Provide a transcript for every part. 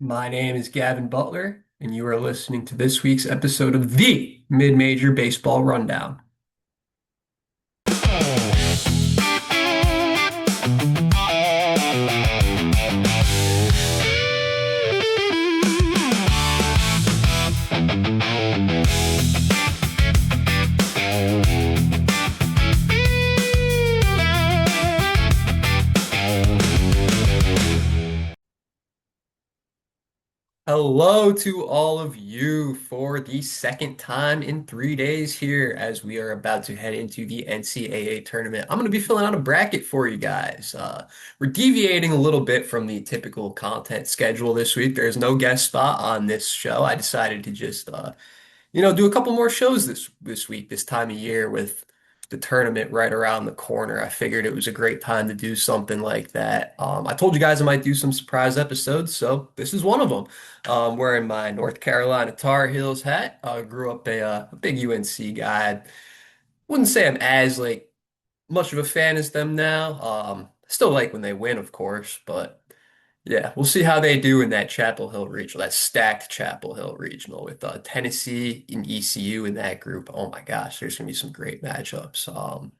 My name is Gavin Butler, and you are listening to this week's episode of the Mid-Major Baseball Rundown. Hello to all of you for the second time in 3 days here as we are about to head into the NCAA tournament. I'm going to be filling out a bracket for you guys. We're deviating a little bit from the typical content schedule this week. There's no guest spot on this show. I decided to just do a couple more shows this week, this time of year with the tournament right around the corner. I figured it was a great time to do something like that. I told you guys I might do some surprise episodes, so this is one of them. Wearing my North Carolina Tar Heels hat. Grew up a big UNC guy. Wouldn't say I'm as much of a fan as them now. Still like when they win, of course, but. Yeah, we'll see how they do in that Chapel Hill regional, that stacked Chapel Hill regional with Tennessee and ECU in that group. Oh my gosh, there's going to be some great matchups. I'm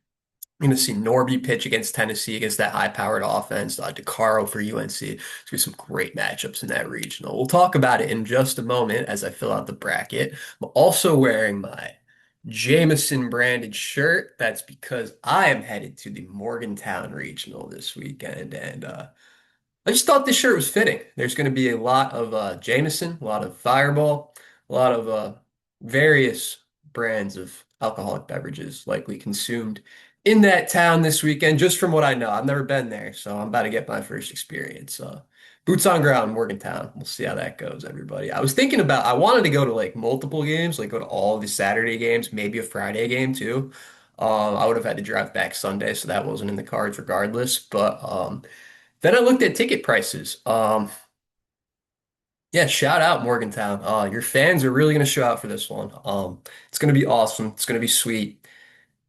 going to see Norby pitch against Tennessee against that high-powered offense. DeCaro for UNC. There's going to be some great matchups in that regional. We'll talk about it in just a moment as I fill out the bracket. I'm also wearing my Jameson branded shirt. That's because I am headed to the Morgantown regional this weekend, and I just thought this shirt was fitting. There's going to be a lot of Jameson, a lot of Fireball, a lot of various brands of alcoholic beverages likely consumed in that town this weekend, just from what I know. I've never been there, so I'm about to get my first experience. Boots on ground, Morgantown. We'll see how that goes, everybody. I wanted to go to like multiple games, like go to all the Saturday games, maybe a Friday game too. I would have had to drive back Sunday, so that wasn't in the cards regardless. But then I looked at ticket prices. Yeah, shout out Morgantown. Your fans are really going to show out for this one. It's going to be awesome. It's going to be sweet.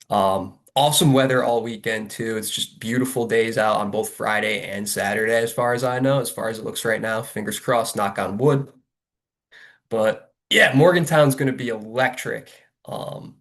Awesome weather all weekend too. It's just beautiful days out on both Friday and Saturday, as far as I know, as far as it looks right now. Fingers crossed, knock on wood. But yeah, Morgantown's going to be electric. Um,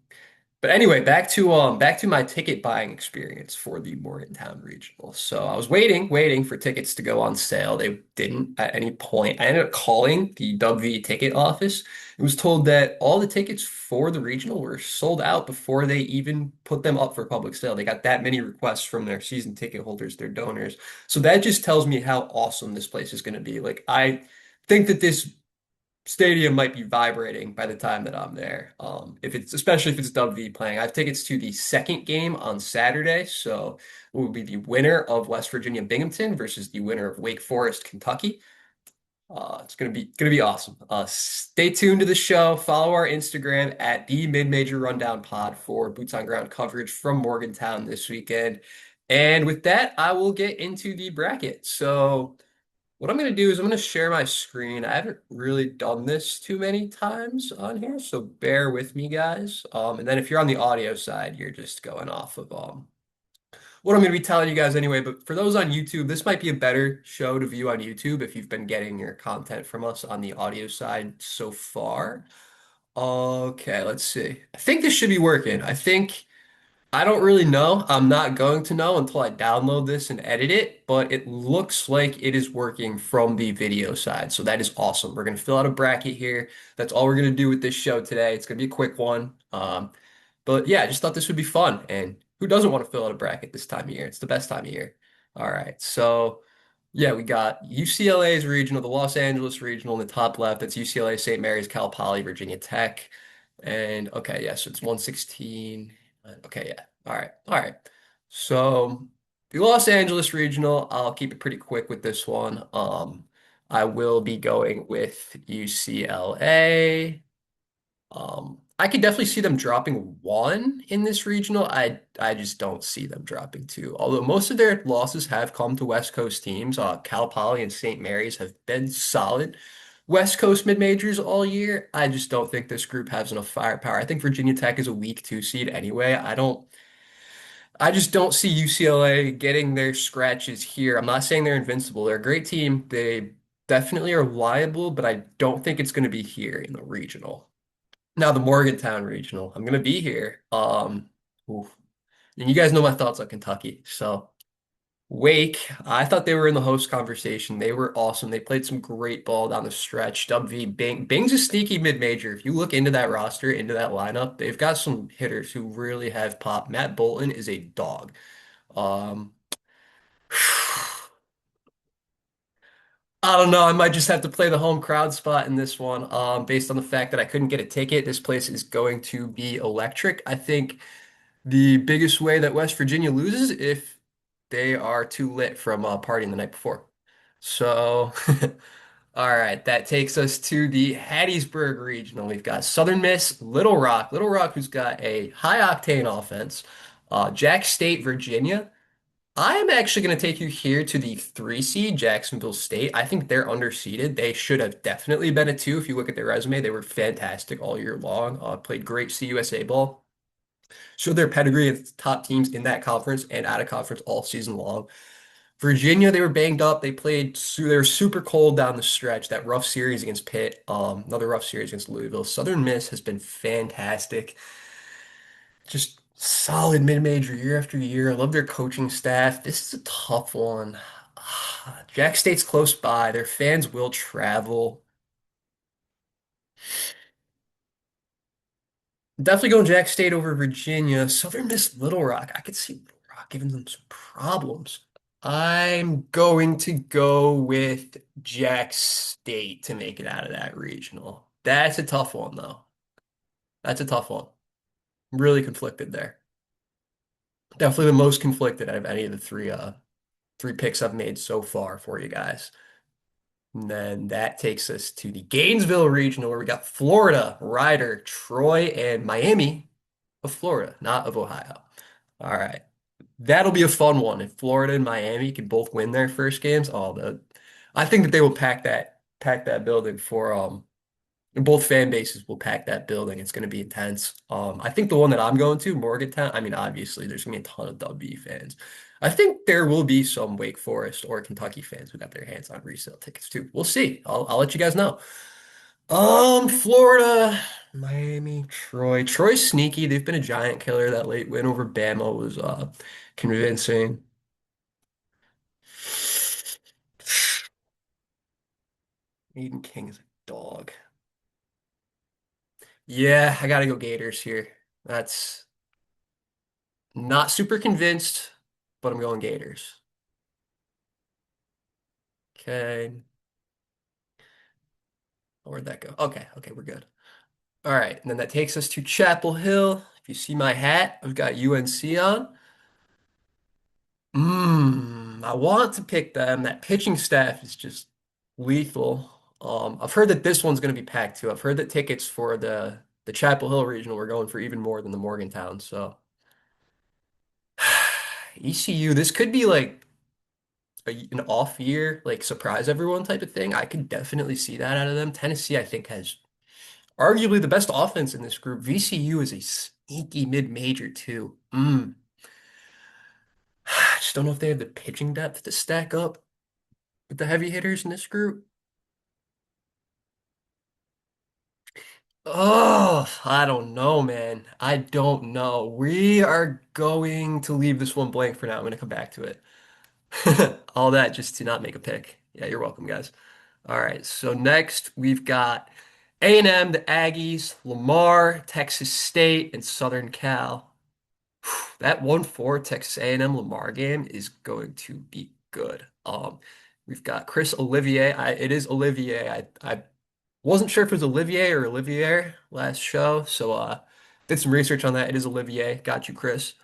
but anyway, back to my ticket buying experience for the Morgantown Regional. So I was waiting for tickets to go on sale. They didn't at any point. I ended up calling the WV ticket office. It was told that all the tickets for the regional were sold out before they even put them up for public sale. They got that many requests from their season ticket holders, their donors. So that just tells me how awesome this place is going to be. Like I think that this stadium might be vibrating by the time that I'm there. If it's especially if it's W playing. I have tickets to the second game on Saturday, so it will be the winner of West Virginia Binghamton versus the winner of Wake Forest Kentucky. It's gonna be awesome. Stay tuned to the show. Follow our Instagram at the Mid Major Rundown Pod for boots on ground coverage from Morgantown this weekend. And with that, I will get into the bracket. So. What I'm going to do is I'm going to share my screen. I haven't really done this too many times on here, so bear with me, guys. And then if you're on the audio side, you're just going off of what I'm going to be telling you guys anyway. But for those on YouTube, this might be a better show to view on YouTube if you've been getting your content from us on the audio side so far. Okay, let's see. I think this should be working. I don't really know. I'm not going to know until I download this and edit it, but it looks like it is working from the video side. So that is awesome. We're going to fill out a bracket here. That's all we're going to do with this show today. It's going to be a quick one. But yeah, I just thought this would be fun. And who doesn't want to fill out a bracket this time of year? It's the best time of year. All right. So yeah, we got UCLA's regional, the Los Angeles regional in the top left. That's UCLA, St. Mary's, Cal Poly, Virginia Tech. And okay, yeah, so it's 116. Okay, yeah. All right. All right. So the Los Angeles regional, I'll keep it pretty quick with this one. I will be going with UCLA. I could definitely see them dropping one in this regional. I just don't see them dropping two. Although most of their losses have come to West Coast teams. Cal Poly and St. Mary's have been solid West Coast mid-majors all year. I just don't think this group has enough firepower. I think Virginia Tech is a weak two seed anyway. I just don't see UCLA getting their scratches here. I'm not saying they're invincible. They're a great team. definitely are liable, but I don't think it's going to be here in the regional. Now, the Morgantown regional, I'm going to be here. Oof. And you guys know my thoughts on Kentucky. So, Wake, I thought they were in the host conversation. They were awesome. They played some great ball down the stretch. W Bing. Bing's a sneaky mid-major. If you look into that roster, into that lineup, they've got some hitters who really have pop. Matt Bolton is a dog. Um, I don't know. I might just have to play the home crowd spot in this one, based on the fact that I couldn't get a ticket. This place is going to be electric. I think the biggest way that West Virginia loses if they are too lit from partying the night before. So, all right, that takes us to the Hattiesburg Regional. We've got Southern Miss, Little Rock. Little Rock, who's got a high octane offense. Jack State, Virginia. I am actually going to take you here to the 3 seed, Jacksonville State. I think they're underseeded. They should have definitely been a 2 if you look at their resume. They were fantastic all year long. Played great CUSA ball. Showed their pedigree against top teams in that conference and out of conference all season long. Virginia, they were banged up. They were super cold down the stretch. That rough series against Pitt, another rough series against Louisville. Southern Miss has been fantastic. Just solid mid-major year after year. I love their coaching staff. This is a tough one. Jack State's close by. Their fans will travel. Definitely going Jack State over Virginia. Southern Miss Little Rock. I could see Little Rock giving them some problems. I'm going to go with Jack State to make it out of that regional. That's a tough one, though. That's a tough one. I'm really conflicted there. Definitely the most conflicted out of any of the three picks I've made so far for you guys. And then that takes us to the Gainesville regional where we got Florida, Rider, Troy, and Miami of Florida, not of Ohio. All right. That'll be a fun one. If Florida and Miami can both win their first games, I think that they will pack that building for both fan bases will pack that building. It's going to be intense. I think the one that I'm going to, Morgantown, I mean, obviously there's going to be a ton of W fans. I think there will be some Wake Forest or Kentucky fans who got their hands on resale tickets too. We'll see. I'll let you guys know. Florida, Miami, Troy. Troy's sneaky. They've been a giant killer. That late win over Bama was convincing. Aiden King is a dog. Yeah, I gotta go Gators here. That's not super convinced, but I'm going Gators. Okay. Where'd that go? Okay, okay, we're good. All right, and then that takes us to Chapel Hill. If you see my hat, I've got UNC on. I want to pick them. That pitching staff is just lethal. I've heard that this one's going to be packed too. I've heard that tickets for the Chapel Hill regional were going for even more than the Morgantown. So ECU, this could be like an off year, like surprise everyone type of thing. I could definitely see that out of them. Tennessee, I think, has arguably the best offense in this group. VCU is a sneaky mid-major too. I just don't know if they have the pitching depth to stack up with the heavy hitters in this group. Oh, I don't know, man. I don't know. We are going to leave this one blank for now. I'm going to come back to it. All that just to not make a pick. Yeah, you're welcome, guys. All right, so next we've got A&M, the Aggies, Lamar, Texas State, and Southern Cal. That 1-4 Texas A&M Lamar game is going to be good. We've got Chris Olivier. It is Olivier. I wasn't sure if it was Olivier or Olivier last show, so did some research on that. It is Olivier. Got you, Chris.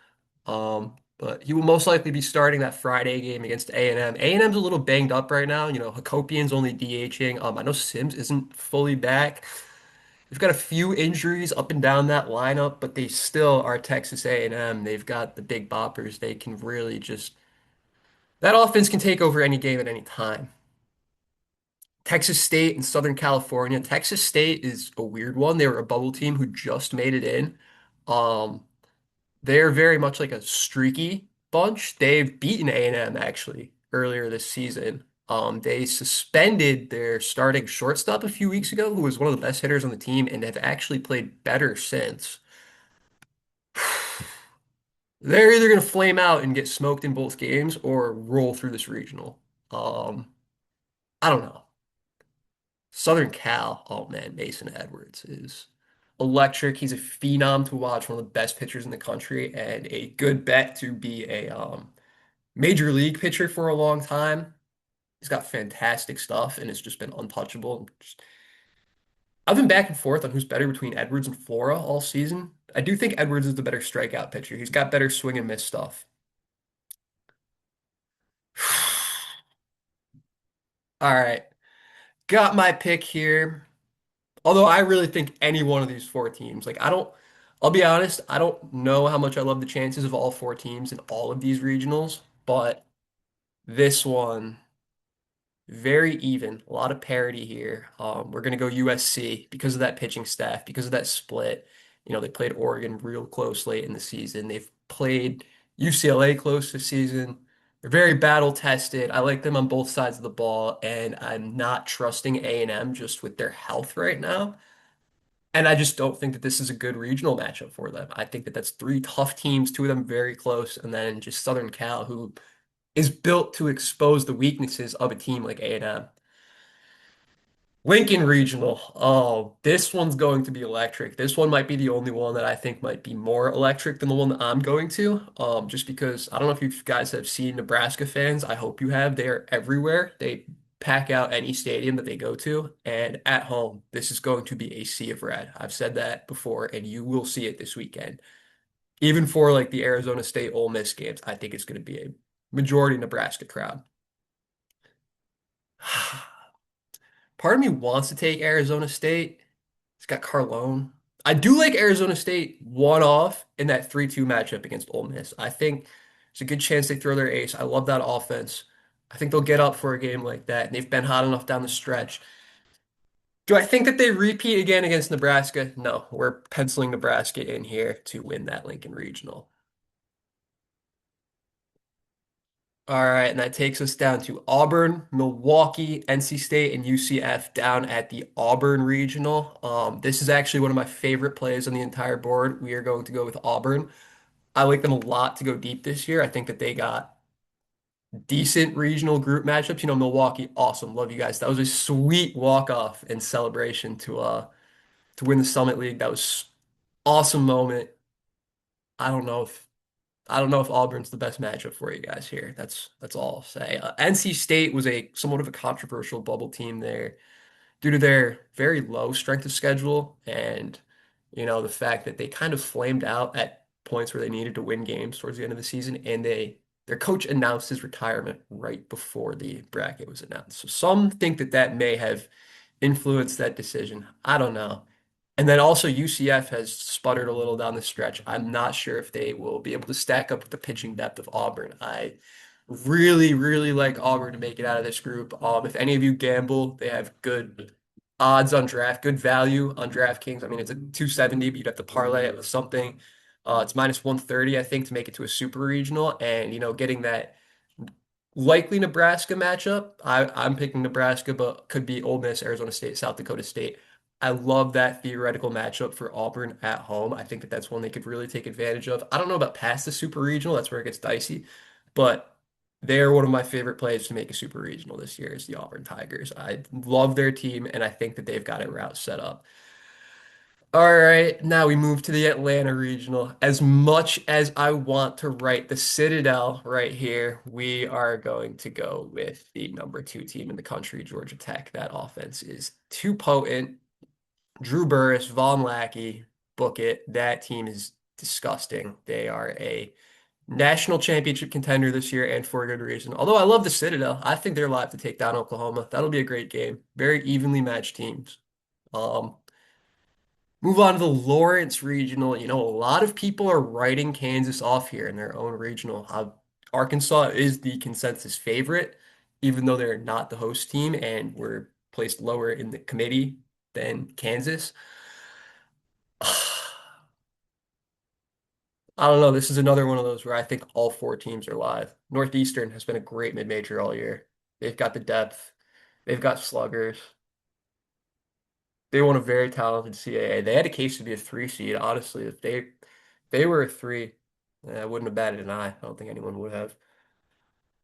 But he will most likely be starting that Friday game against A&M. A&M's a little banged up right now. You know, Hakopian's only DHing. I know Sims isn't fully back. They've got a few injuries up and down that lineup, but they still are Texas A&M. They've got the big boppers. They can really just that offense can take over any game at any time. Texas State and Southern California. Texas State is a weird one. They were a bubble team who just made it in. Um, they're very much like a streaky bunch. They've beaten A&M actually earlier this season. They suspended their starting shortstop a few weeks ago, who was one of the best hitters on the team, and have actually played better since. They're either going to flame out and get smoked in both games or roll through this regional. Um, I don't know. Southern Cal, oh man, Mason Edwards is electric. He's a phenom to watch, one of the best pitchers in the country, and a good bet to be a major league pitcher for a long time. He's got fantastic stuff and it's just been untouchable. I've been back and forth on who's better between Edwards and Flora all season. I do think Edwards is the better strikeout pitcher. He's got better swing and miss stuff. All right, got my pick here. Although I really think any one of these four teams, I'll be honest, I don't know how much I love the chances of all four teams in all of these regionals, but this one, very even, a lot of parity here. We're going to go USC because of that pitching staff, because of that split. You know, they played Oregon real close late in the season. They've played UCLA close this season. They're very battle tested. I like them on both sides of the ball, and I'm not trusting A&M just with their health right now. And I just don't think that this is a good regional matchup for them. I think that that's three tough teams, two of them very close, and then just Southern Cal, who is built to expose the weaknesses of a team like A&M. Lincoln Regional. Oh, this one's going to be electric. This one might be the only one that I think might be more electric than the one that I'm going to. Just because I don't know if you guys have seen Nebraska fans. I hope you have. They are everywhere. They pack out any stadium that they go to. And at home, this is going to be a sea of red. I've said that before, and you will see it this weekend. Even for like the Arizona State Ole Miss games, I think it's going to be a majority Nebraska crowd. Part of me wants to take Arizona State. It's got Carlone. I do like Arizona State one off in that 3-2 matchup against Ole Miss. I think there's a good chance they throw their ace. I love that offense. I think they'll get up for a game like that, and they've been hot enough down the stretch. Do I think that they repeat again against Nebraska? No, we're penciling Nebraska in here to win that Lincoln Regional. All right, and that takes us down to Auburn, Milwaukee, NC State, and UCF down at the Auburn Regional. This is actually one of my favorite plays on the entire board. We are going to go with Auburn. I like them a lot to go deep this year. I think that they got decent regional group matchups. You know, Milwaukee, awesome. Love you guys. That was a sweet walk-off and celebration to win the Summit League. That was awesome moment. I don't know if I don't know if Auburn's the best matchup for you guys here. That's all I'll say. NC State was a somewhat of a controversial bubble team there due to their very low strength of schedule and the fact that they kind of flamed out at points where they needed to win games towards the end of the season and their coach announced his retirement right before the bracket was announced. So some think that that may have influenced that decision. I don't know. And then also UCF has sputtered a little down the stretch. I'm not sure if they will be able to stack up with the pitching depth of Auburn. I really, really like Auburn to make it out of this group. If any of you gamble, they have good odds on draft, good value on DraftKings. I mean, it's a 270, but you'd have to parlay it with something. It's minus 130, I think, to make it to a super regional. And, getting that likely Nebraska matchup. I'm picking Nebraska, but could be Ole Miss, Arizona State, South Dakota State. I love that theoretical matchup for Auburn at home. I think that that's one they could really take advantage of. I don't know about past the super regional. That's where it gets dicey, but they're one of my favorite plays to make a super regional this year is the Auburn Tigers. I love their team, and I think that they've got a route set up. All right, now we move to the Atlanta Regional. As much as I want to write the Citadel right here, we are going to go with the number two team in the country, Georgia Tech. That offense is too potent. Drew Burris, Von Lackey, book it. That team is disgusting. They are a national championship contender this year, and for a good reason. Although I love the Citadel, I think they're live to take down Oklahoma. That'll be a great game. Very evenly matched teams. Um, Move on to the Lawrence Regional. You know, a lot of people are writing Kansas off here in their own regional. Arkansas is the consensus favorite, even though they're not the host team and were placed lower in the committee than Kansas. I don't know. This is another one of those where I think all four teams are live. Northeastern has been a great mid-major all year. They've got the depth. They've got sluggers. They won a very talented CAA. They had a case to be a three seed, honestly. If they were a three, I wouldn't have batted an eye. I don't think anyone would have.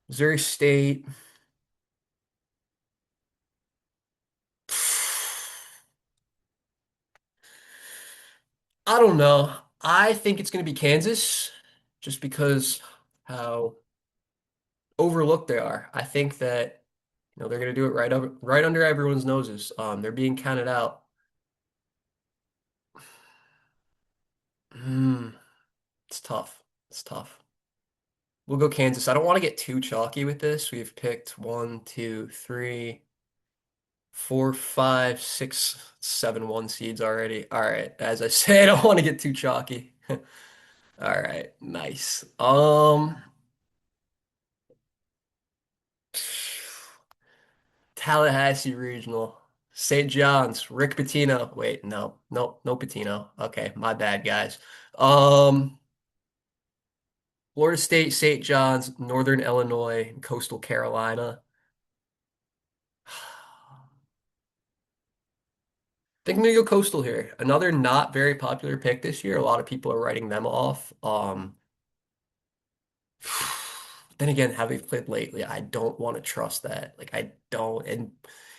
Missouri State. I don't know. I think it's going to be Kansas just because how overlooked they are. I think that they're going to do it right under everyone's noses. They're being counted out. Hmm, it's tough. It's tough. We'll go Kansas. I don't want to get too chalky with this. We've picked one, two, three, four, five, six, seven one seeds already. All right. As I say, I don't want to get too chalky. All right. Nice. Tallahassee Regional. St. John's, Rick Pitino. Wait, no, no, no Pitino. Okay, my bad, guys. Um, Florida State, St. John's, Northern Illinois, Coastal Carolina. Think I'm gonna go Coastal here. Another not very popular pick this year. A lot of people are writing them off. Then again, how they've played lately, I don't want to trust that. Like I don't. And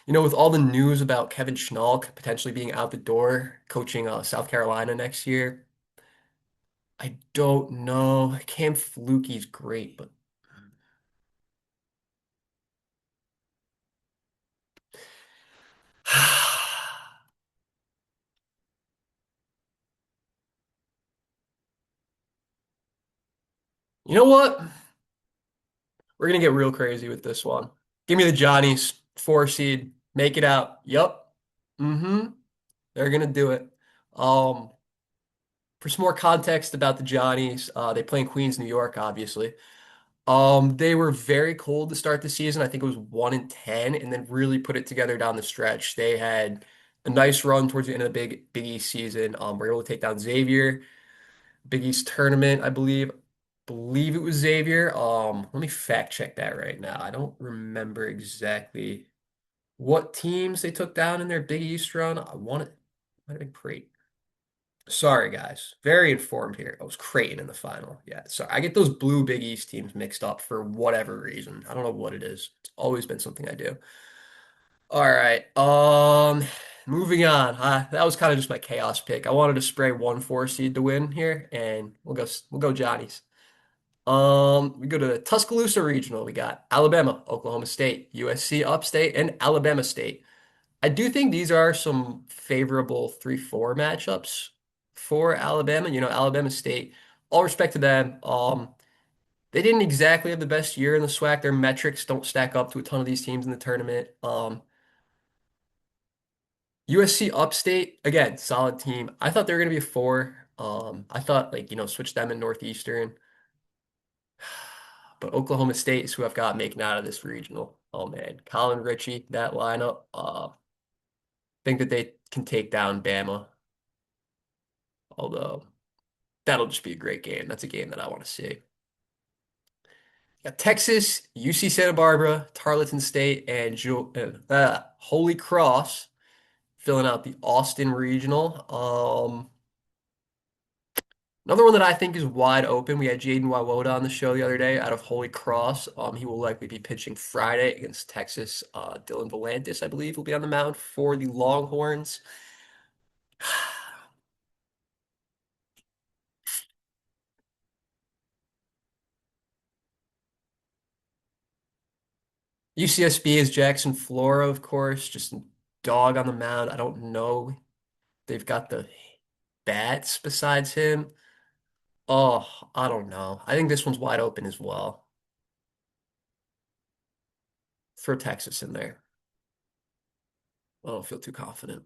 with all the news about Kevin Schnalk potentially being out the door coaching South Carolina next year, I don't know. Cam Flukey's great, but you know what? We're gonna get real crazy with this one. Give me the Johnnies, four seed, make it out. Yup. Mm-hmm. They're gonna do it. Um, for some more context about the Johnnies, they play in Queens, New York, obviously. They were very cold to start the season. I think it was 1-10, and then really put it together down the stretch. They had a nice run towards the end of the Big East season. Were able to take down Xavier, Big East tournament, I believe. Believe it was Xavier. Let me fact check that right now. I don't remember exactly what teams they took down in their Big East run. I want it might have been Creighton. Sorry, guys. Very informed here. It was Creighton in the final. Yeah, sorry. I get those blue Big East teams mixed up for whatever reason. I don't know what it is. It's always been something I do. All right. Moving on. That was kind of just my chaos pick. I wanted to spray one four seed to win here, and we'll go Johnnies. We go to the Tuscaloosa Regional. We got Alabama, Oklahoma State, USC Upstate, and Alabama State. I do think these are some favorable 3-4 matchups for Alabama. Alabama State, all respect to them. They didn't exactly have the best year in the SWAC. Their metrics don't stack up to a ton of these teams in the tournament. USC Upstate, again, solid team. I thought they were going to be a four. I thought like, switch them in Northeastern. But Oklahoma State is who I've got making out of this regional. Oh man, Colin Ritchie, that lineup. Think that they can take down Bama. Although that'll just be a great game. That's a game that I want to see. Got Texas, UC Santa Barbara, Tarleton State, and Holy Cross filling out the Austin Regional. Another one that I think is wide open. We had Jaden Wawoda on the show the other day out of Holy Cross. He will likely be pitching Friday against Texas. Dylan Volantis, I believe, will be on the mound for the Longhorns. UCSB is Jackson Flora, of course, just a dog on the mound. I don't know. They've got the bats besides him. Oh, I don't know. I think this one's wide open as well. Throw Texas in there. I don't feel too confident.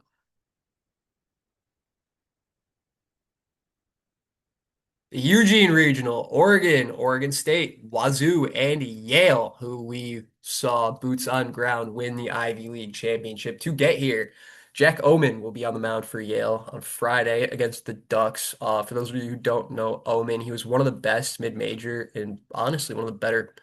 The Eugene Regional, Oregon, Oregon State, Wazoo, and Yale, who we saw boots on ground win the Ivy League championship to get here. Jack Oman will be on the mound for Yale on Friday against the Ducks. For those of you who don't know Oman, he was one of the best mid-major and honestly one of the better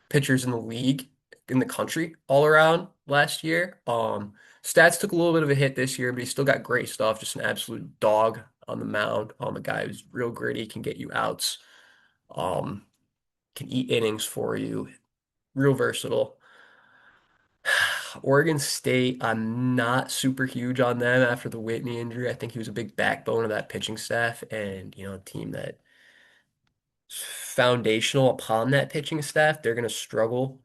pitchers in the league in the country all around last year. Stats took a little bit of a hit this year, but he still got great stuff. Just an absolute dog on the mound. A guy who's real gritty, can get you outs, um, can eat innings for you. Real versatile. Oregon State, I'm not super huge on them after the Whitney injury. I think he was a big backbone of that pitching staff and, a team that foundational upon that pitching staff. They're going to struggle.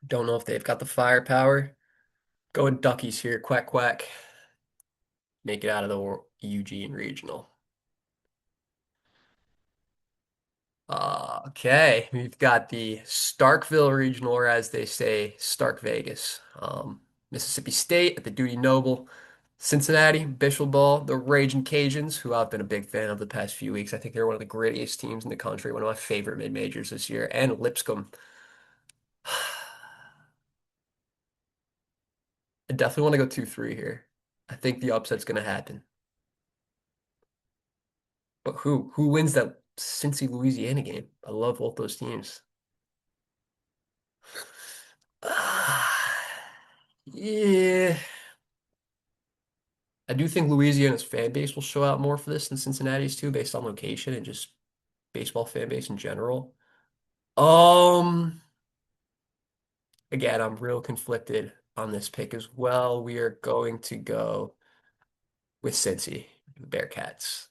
Don't know if they've got the firepower. Going Duckies here. Quack, quack. Make it out of the Eugene Regional. Okay, we've got the Starkville Regional, or as they say, Stark Vegas. Mississippi State at the Duty Noble. Cincinnati, Bishop Ball, the Raging Cajuns, who I've been a big fan of the past few weeks. I think they're one of the grittiest teams in the country, one of my favorite mid-majors this year. And Lipscomb. I definitely want to go 2-3 here. I think the upset's going to happen. But who wins that Cincy Louisiana game? I love both those teams. Yeah. I do think Louisiana's fan base will show out more for this than Cincinnati's too, based on location and just baseball fan base in general. Um, Again, I'm real conflicted on this pick as well. We are going to go with Cincy, the Bearcats.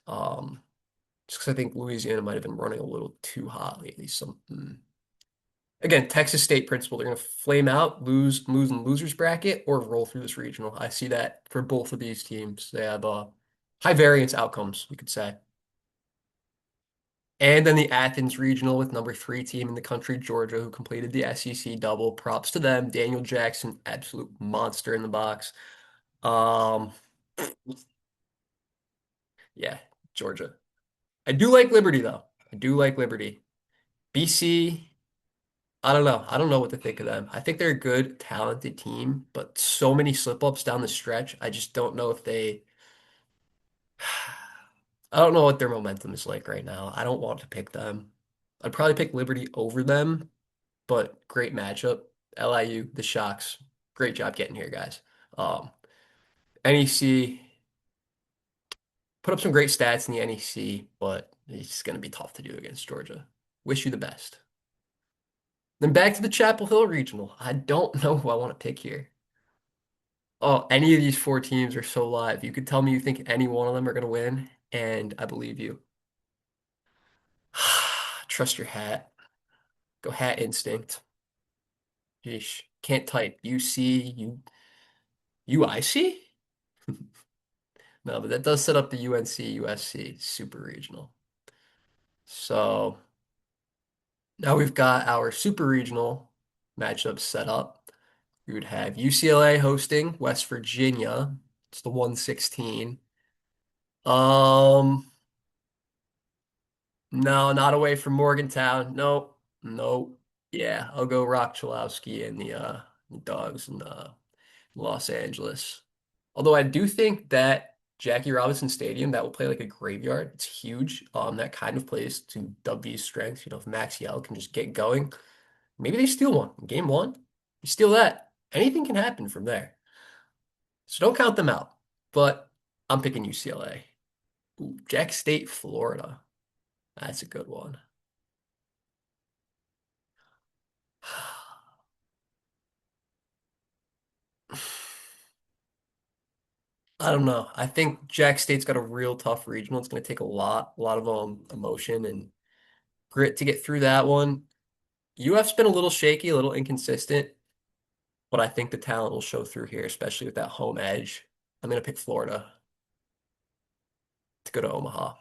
Just because I think Louisiana might have been running a little too hot lately. Again, Texas State principle, they're going to flame out, lose in losers bracket, or roll through this regional. I see that for both of these teams. They have high variance outcomes, we could say. And then the Athens regional with number 3 team in the country, Georgia, who completed the SEC double. Props to them. Daniel Jackson, absolute monster in the box. Um, yeah, Georgia. I do like Liberty though. I do like Liberty. BC, I don't know. I don't know what to think of them. I think they're a good, talented team, but so many slip-ups down the stretch. I just don't know if they I don't know what their momentum is like right now. I don't want to pick them. I'd probably pick Liberty over them, but great matchup. LIU, the Shocks. Great job getting here, guys. Um, NEC put up some great stats in the NEC, but it's going to be tough to do against Georgia. Wish you the best. Then back to the Chapel Hill Regional. I don't know who I want to pick here. Oh, any of these 4 teams are so live. You could tell me you think any one of them are going to win, and I believe you. Trust your hat. Go hat instinct. Yeesh. Can't type. UIC? No, but that does set up the UNC USC Super Regional. So now we've got our Super Regional matchups set up. We would have UCLA hosting West Virginia. It's the 116. Um, no, not away from Morgantown. Nope. Nope. Yeah, I'll go Rock Chalowski and the Dogs in Los Angeles. Although I do think that Jackie Robinson Stadium, that will play like a graveyard. It's huge. That kind of plays to WV's strengths. If Max Yell can just get going, maybe they steal one in game one. You steal that, anything can happen from there. So don't count them out. But I'm picking UCLA. Ooh, Jack State, Florida. That's a good one. I don't know. I think Jack State's got a real tough regional. It's going to take a lot of emotion and grit to get through that one. UF's been a little shaky, a little inconsistent, but I think the talent will show through here, especially with that home edge. I'm going to pick Florida to go to Omaha.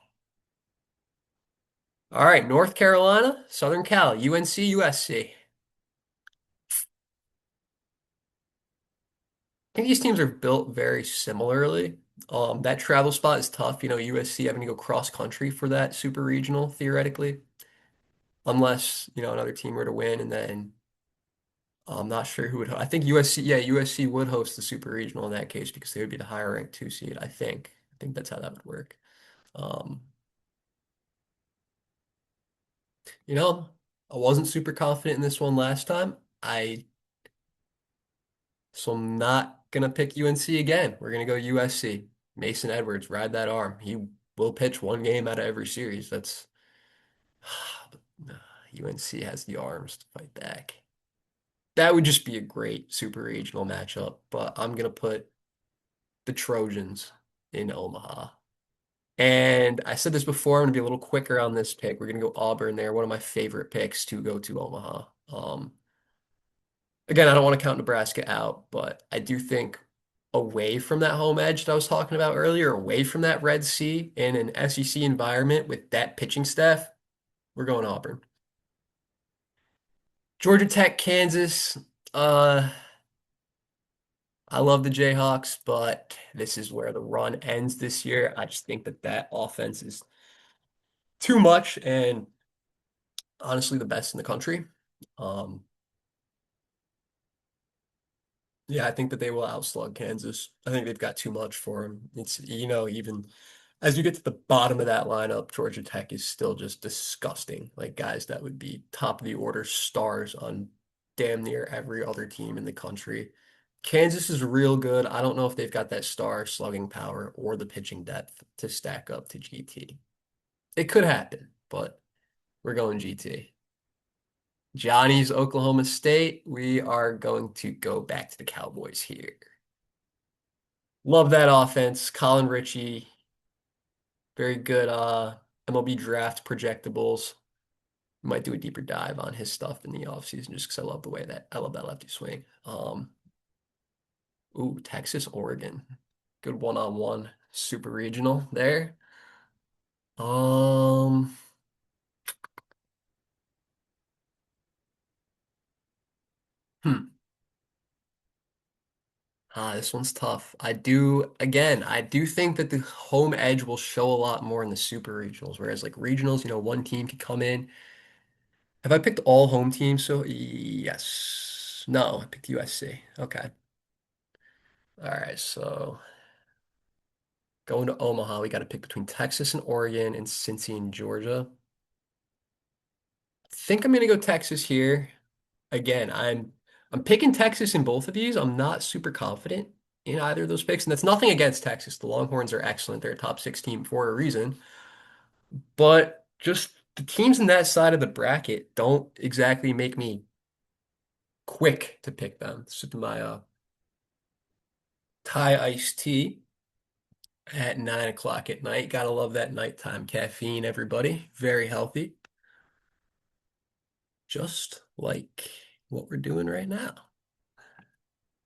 All right, North Carolina, Southern Cal, UNC, USC. I think these teams are built very similarly. That travel spot is tough. USC having to go cross country for that super regional, theoretically, unless, another team were to win, and then I'm not sure who would. I think USC, yeah, USC would host the super regional in that case because they would be the higher ranked 2 seed, I think. I think that's how that would work. Um, you know, I wasn't super confident in this one last time. I so I'm not gonna pick UNC again. We're gonna go USC. Mason Edwards, ride that arm. He will pitch one game out of every series. That's UNC has the arms to fight back. That would just be a great super regional matchup, but I'm gonna put the Trojans in Omaha. And I said this before, I'm gonna be a little quicker on this pick. We're gonna go Auburn there, one of my favorite picks to go to Omaha. Again, I don't want to count Nebraska out, but I do think away from that home edge that I was talking about earlier, away from that Red Sea in an SEC environment with that pitching staff, we're going Auburn. Georgia Tech, Kansas. Uh, I love the Jayhawks, but this is where the run ends this year. I just think that that offense is too much and honestly the best in the country. Um, yeah, I think that they will outslug Kansas. I think they've got too much for them. It's, even as you get to the bottom of that lineup, Georgia Tech is still just disgusting. Like guys that would be top of the order stars on damn near every other team in the country. Kansas is real good. I don't know if they've got that star slugging power or the pitching depth to stack up to GT. It could happen, but we're going GT. Johnny's Oklahoma State. We are going to go back to the Cowboys here. Love that offense. Colin Ritchie, very good MLB draft projectables. Might do a deeper dive on his stuff in the offseason just because I love that lefty swing. Texas, Oregon. Good one-on-one super regional there. Um, hmm. This one's tough. I do think that the home edge will show a lot more in the super regionals, whereas like regionals, one team could come in. Have I picked all home teams? So yes. No, I picked USC. Okay. All right. So going to Omaha, we got to pick between Texas and Oregon and Cincy and Georgia. I think I'm gonna go Texas here. Again, I'm picking Texas in both of these. I'm not super confident in either of those picks, and that's nothing against Texas. The Longhorns are excellent. They're a top 16 for a reason. But just the teams in that side of the bracket don't exactly make me quick to pick them. Sipping my Thai iced tea at 9 o'clock at night. Gotta love that nighttime caffeine, everybody. Very healthy. Just like what we're doing right now.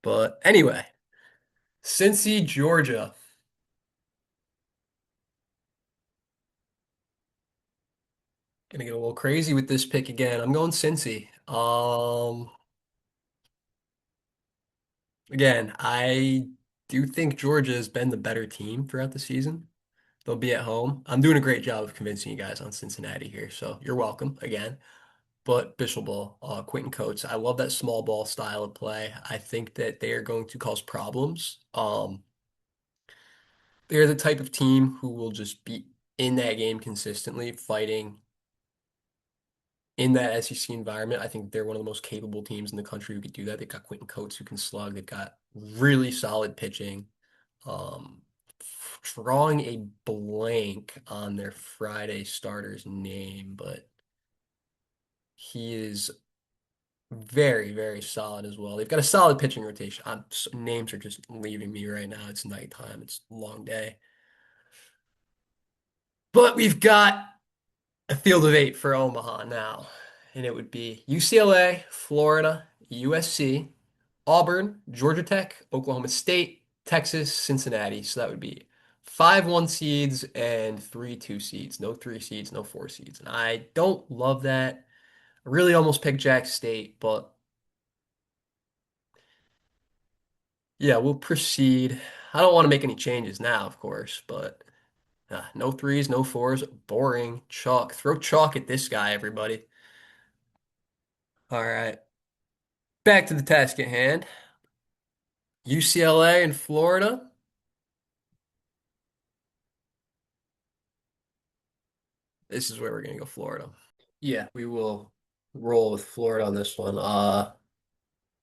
But anyway, Cincy, Georgia. Gonna get a little crazy with this pick again. I'm going Cincy. Again, I do think Georgia has been the better team throughout the season. They'll be at home. I'm doing a great job of convincing you guys on Cincinnati here, so you're welcome again. But Bishop Ball, Quentin Coates, I love that small ball style of play. I think that they are going to cause problems. They're the type of team who will just be in that game consistently, fighting in that SEC environment. I think they're one of the most capable teams in the country who could do that. They've got Quentin Coates who can slug. They've got really solid pitching. Um, Drawing a blank on their Friday starter's name, but he is very, very solid as well. They've got a solid pitching rotation. Names are just leaving me right now. It's nighttime. It's a long day. But we've got a field of eight for Omaha now, and it would be UCLA, Florida, USC, Auburn, Georgia Tech, Oklahoma State, Texas, Cincinnati. So that would be five 1 seeds and three 2 seeds. No 3 seeds, no 4 seeds. And I don't love that. I really almost picked Jack State, but yeah, we'll proceed. I don't want to make any changes now, of course, but no threes, no fours. Boring. Chalk. Throw chalk at this guy, everybody. All right. Back to the task at hand. UCLA and Florida. This is where we're going to go Florida. Yeah, we will roll with Florida on this one.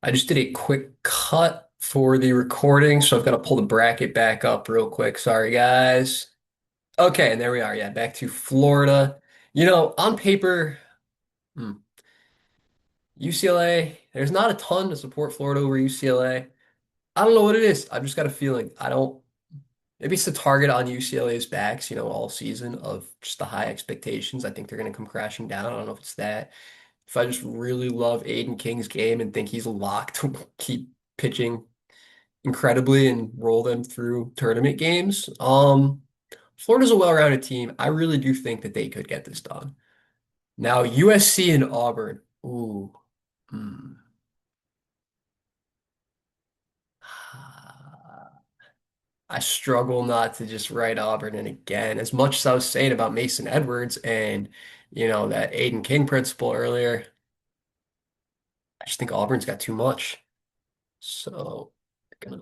I just did a quick cut for the recording, so I've got to pull the bracket back up real quick. Sorry, guys. Okay, and there we are. Yeah, back to Florida. On paper, hmm, UCLA, there's not a ton to support Florida over UCLA. I don't know what it is. I've just got a feeling. I don't, maybe it's the target on UCLA's backs, all season of just the high expectations. I think they're going to come crashing down. I don't know if it's that. If I just really love Aiden King's game and think he's locked to keep pitching incredibly and roll them through tournament games. Florida's a well-rounded team. I really do think that they could get this done. Now, USC and Auburn. Ooh. Hmm. I struggle not to just write Auburn in again. As much as I was saying about Mason Edwards and, that Aiden King principle earlier, I just think Auburn's got too much. So, gonna,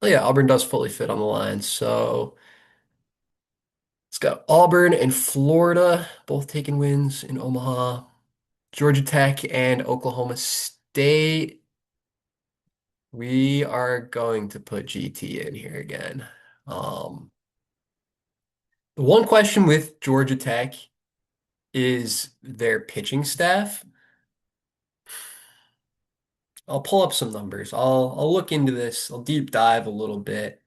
oh yeah, Auburn does fully fit on the line. So, it's got Auburn and Florida both taking wins in Omaha. Georgia Tech and Oklahoma State. We are going to put GT in here again. Um, the one question with Georgia Tech is their pitching staff. I'll pull up some numbers. I'll look into this. I'll deep dive a little bit.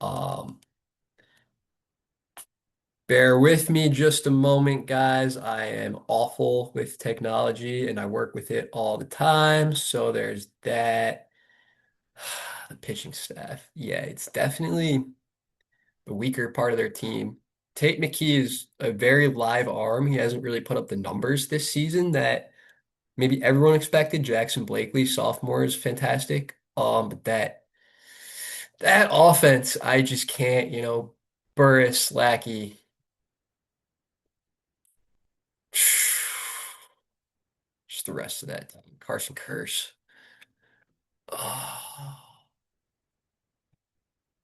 Bear with me just a moment, guys. I am awful with technology and I work with it all the time. So there's that. The pitching staff. Yeah, it's definitely the weaker part of their team. Tate McKee is a very live arm. He hasn't really put up the numbers this season that maybe everyone expected. Jackson Blakely, sophomore, is fantastic. But that offense, I just can't, Burris, Lackey. Just the rest of that team. Carson Curse. Oh,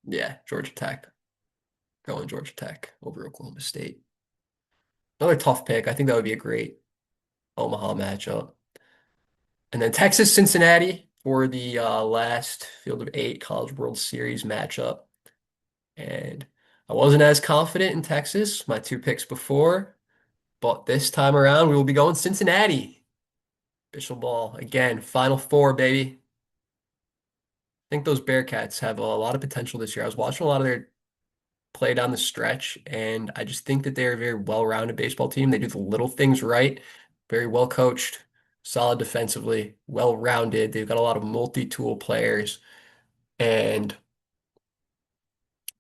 yeah, Georgia Tech. Going Georgia Tech over Oklahoma State. Another tough pick. I think that would be a great Omaha matchup. And then Texas Cincinnati for the last Field of Eight College World Series matchup. And I wasn't as confident in Texas, my two picks before, but this time around we will be going Cincinnati. Official ball again, Final Four, baby. I think those Bearcats have a lot of potential this year. I was watching a lot of their play down the stretch, and I just think that they're a very well-rounded baseball team. They do the little things right, very well coached, solid defensively, well-rounded. They've got a lot of multi-tool players. And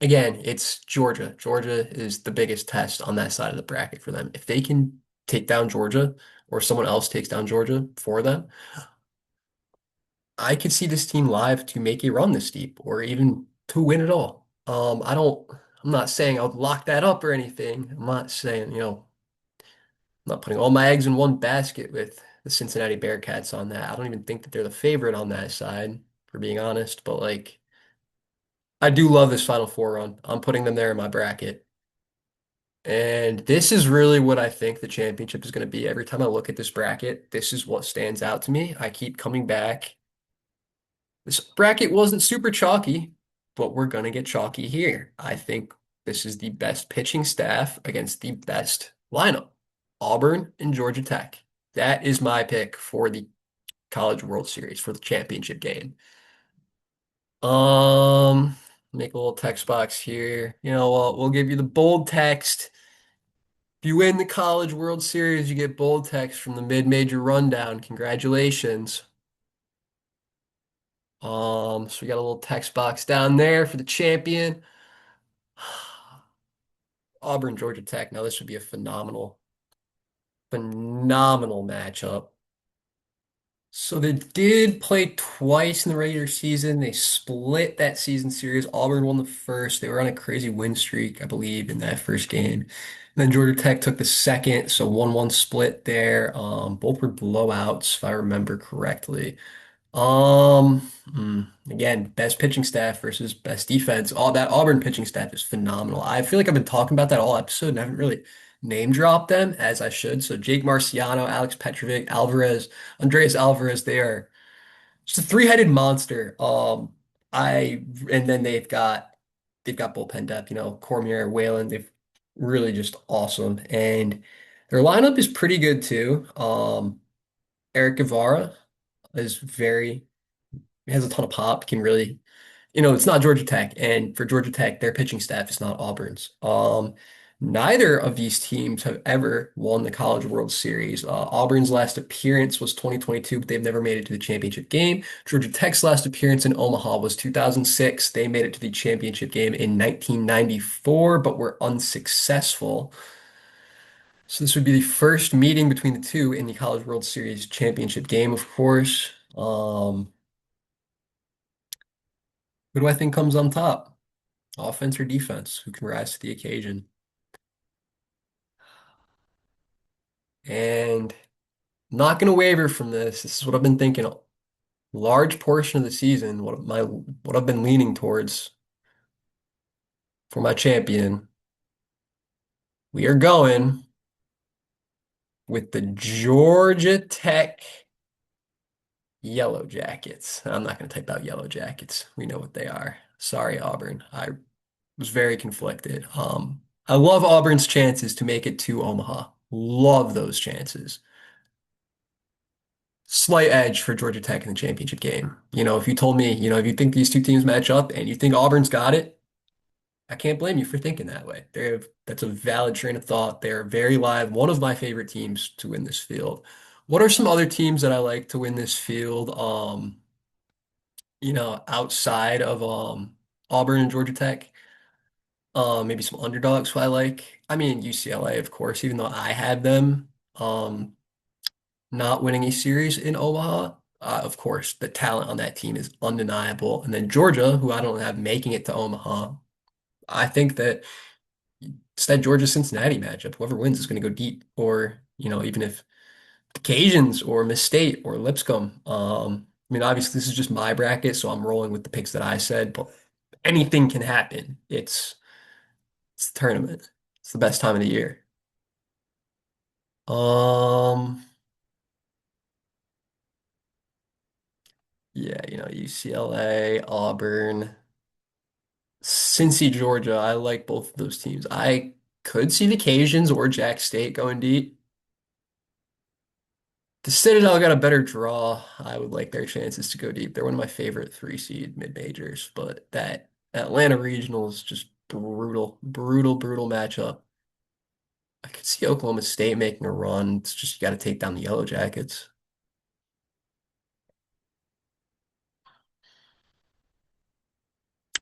again, it's Georgia. Georgia is the biggest test on that side of the bracket for them. If they can take down Georgia or someone else takes down Georgia for them, I could see this team live to make a run this deep or even to win it all. I'm not saying I would lock that up or anything. I'm not saying, I'm not putting all my eggs in one basket with the Cincinnati Bearcats on that. I don't even think that they're the favorite on that side, for being honest. But like, I do love this Final Four run. I'm putting them there in my bracket. And this is really what I think the championship is going to be. Every time I look at this bracket, this is what stands out to me. I keep coming back. This bracket wasn't super chalky, but we're going to get chalky here. I think this is the best pitching staff against the best lineup. Auburn and Georgia Tech. That is my pick for the College World Series for the championship game. Um, Make a little text box here. You know what? We'll give you the bold text. If you win the College World Series, you get bold text from the mid-major rundown. Congratulations. So we got a little text box down there for the champion. Auburn, Georgia Tech. Now this would be a phenomenal matchup. So they did play twice in the regular season. They split that season series. Auburn won the first. They were on a crazy win streak, I believe, in that first game. And then Georgia Tech took the second, so 1-1 split there. Both were blowouts, if I remember correctly. Again, best pitching staff versus best defense. All that Auburn pitching staff is phenomenal. I feel like I've been talking about that all episode and I haven't really name dropped them as I should. So Jake Marciano, Alex Petrovic, Alvarez, Andreas Alvarez, they are It's a three-headed monster. I and then they've got bullpen depth, Cormier, Whalen, they've really just awesome. And their lineup is pretty good too. Eric Guevara is very has a ton of pop, can really it's not Georgia Tech, and for Georgia Tech, their pitching staff is not Auburn's. Neither of these teams have ever won the College World Series. Auburn's last appearance was 2022, but they've never made it to the championship game. Georgia Tech's last appearance in Omaha was 2006. They made it to the championship game in 1994, but were unsuccessful. So this would be the first meeting between the two in the College World Series championship game, of course. Who do I think comes on top? Offense or defense? Who can rise to the occasion? And not going to waver from this. This is what I've been thinking a large portion of the season. What I've been leaning towards for my champion. We are going with the Georgia Tech Yellow Jackets. I'm not going to type out Yellow Jackets. We know what they are. Sorry, Auburn. I was very conflicted. I love Auburn's chances to make it to Omaha. Love those chances. Slight edge for Georgia Tech in the championship game. If you told me, if you think these two teams match up and you think Auburn's got it, I can't blame you for thinking that way. That's a valid train of thought. They're very live. One of my favorite teams to win this field. What are some other teams that I like to win this field? Outside of Auburn and Georgia Tech. Maybe some underdogs who I like. I mean, UCLA, of course, even though I had them. Not winning a series in Omaha. Of course, the talent on that team is undeniable. And then Georgia, who I don't have making it to Omaha, I think that it's that Georgia-Cincinnati matchup. Whoever wins is going to go deep. Or, even if the Cajuns or Miss State or Lipscomb. I mean, obviously, this is just my bracket, so I'm rolling with the picks that I said, but anything can happen. It's the tournament. It's the best time of the year. Um, yeah, UCLA, Auburn. Cincy, Georgia, I like both of those teams. I could see the Cajuns or Jack State going deep. The Citadel got a better draw. I would like their chances to go deep. They're one of my favorite three seed mid-majors, but that Atlanta Regional is just brutal, brutal, brutal matchup. I could see Oklahoma State making a run. It's just you got to take down the Yellow Jackets.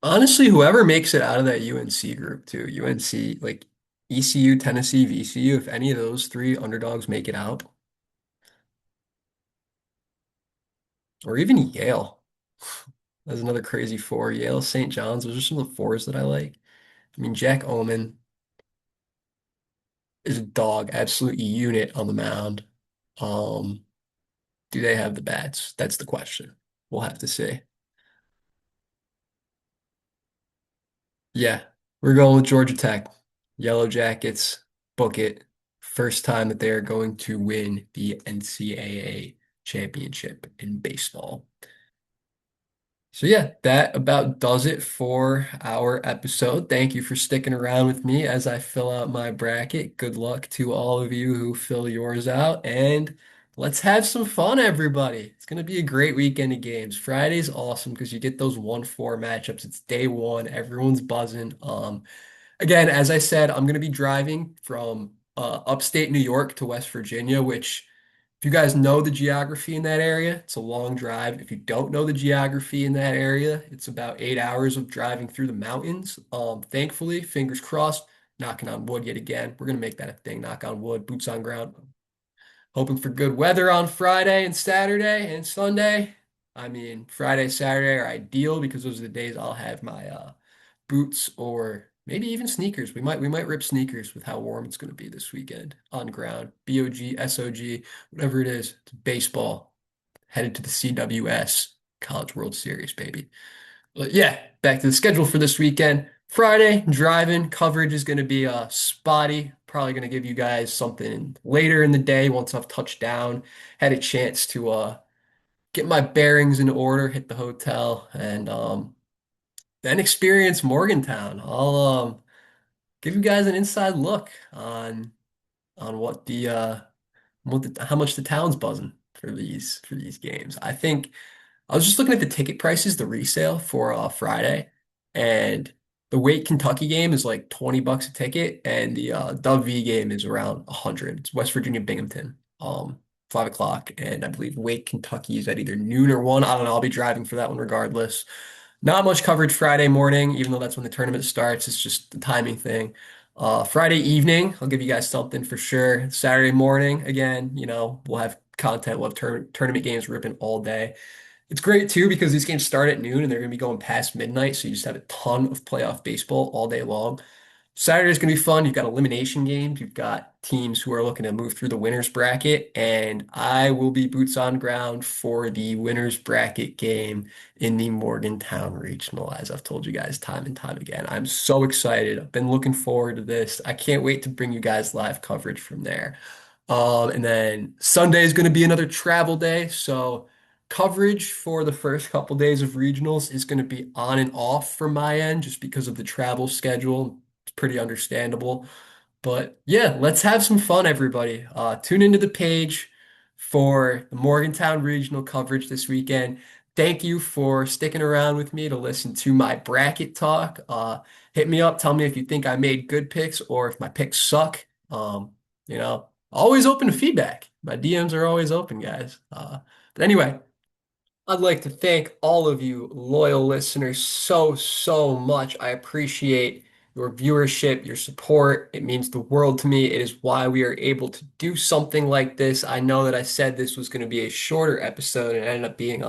Honestly, whoever makes it out of that UNC group too, UNC, like ECU, Tennessee, VCU, if any of those three underdogs make it out, or even Yale. That's another crazy four. Yale, St. John's, those are some of the fours that I like. I mean, Jack Oman is a dog, absolute unit on the mound. Um, do they have the bats? That's the question. We'll have to see. Yeah, we're going with Georgia Tech. Yellow Jackets, book it. First time that they are going to win the NCAA championship in baseball. So yeah, that about does it for our episode. Thank you for sticking around with me as I fill out my bracket. Good luck to all of you who fill yours out, and let's have some fun, everybody. It's gonna be a great weekend of games. Friday's awesome because you get those 1-4 matchups. It's day one, everyone's buzzing. Again, as I said, I'm gonna be driving from upstate New York to West Virginia, which if you guys know the geography in that area, it's a long drive. If you don't know the geography in that area, it's about 8 hours of driving through the mountains. Thankfully, fingers crossed, knocking on wood yet again. We're gonna make that a thing, knock on wood, boots on ground. Hoping for good weather on Friday and Saturday and Sunday. I mean, Friday, Saturday are ideal because those are the days I'll have my boots or maybe even sneakers. We might rip sneakers with how warm it's going to be this weekend on ground. BOG, SOG, whatever it is. It's baseball. Headed to the CWS College World Series, baby. But yeah, back to the schedule for this weekend. Friday, driving coverage is going to be spotty. Probably going to give you guys something later in the day once I've touched down, had a chance to get my bearings in order, hit the hotel, and then experience Morgantown. I'll give you guys an inside look on how much the town's buzzing for these games. I think I was just looking at the ticket prices, the resale for Friday, and the Wake Kentucky game is like $20 a ticket, and the Dove V game is around 100. It's West Virginia Binghamton, 5 o'clock, and I believe Wake Kentucky is at either noon or 1. I don't know. I'll be driving for that one regardless. Not much coverage Friday morning, even though that's when the tournament starts. It's just the timing thing. Friday evening, I'll give you guys something for sure. Saturday morning, again, we'll have content. We'll have tournament games ripping all day. It's great too because these games start at noon and they're going to be going past midnight. So you just have a ton of playoff baseball all day long. Saturday's going to be fun. You've got elimination games. You've got teams who are looking to move through the winners bracket. And I will be boots on ground for the winners bracket game in the Morgantown Regional, as I've told you guys time and time again. I'm so excited. I've been looking forward to this. I can't wait to bring you guys live coverage from there. And then Sunday is going to be another travel day. So coverage for the first couple days of regionals is going to be on and off from my end just because of the travel schedule. It's pretty understandable. But yeah, let's have some fun, everybody. Tune into the page for the Morgantown Regional coverage this weekend. Thank you for sticking around with me to listen to my bracket talk. Hit me up, tell me if you think I made good picks or if my picks suck. Always open to feedback. My DMs are always open, guys. But anyway, I'd like to thank all of you loyal listeners so, so much. I appreciate your viewership, your support. It means the world to me. It is why we are able to do something like this. I know that I said this was going to be a shorter episode and it ended up being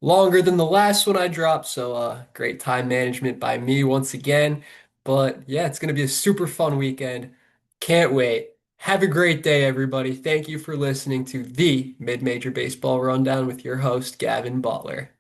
longer than the last one I dropped. So, great time management by me once again. But yeah, it's going to be a super fun weekend. Can't wait. Have a great day, everybody. Thank you for listening to the Mid-Major Baseball Rundown with your host, Gavin Butler.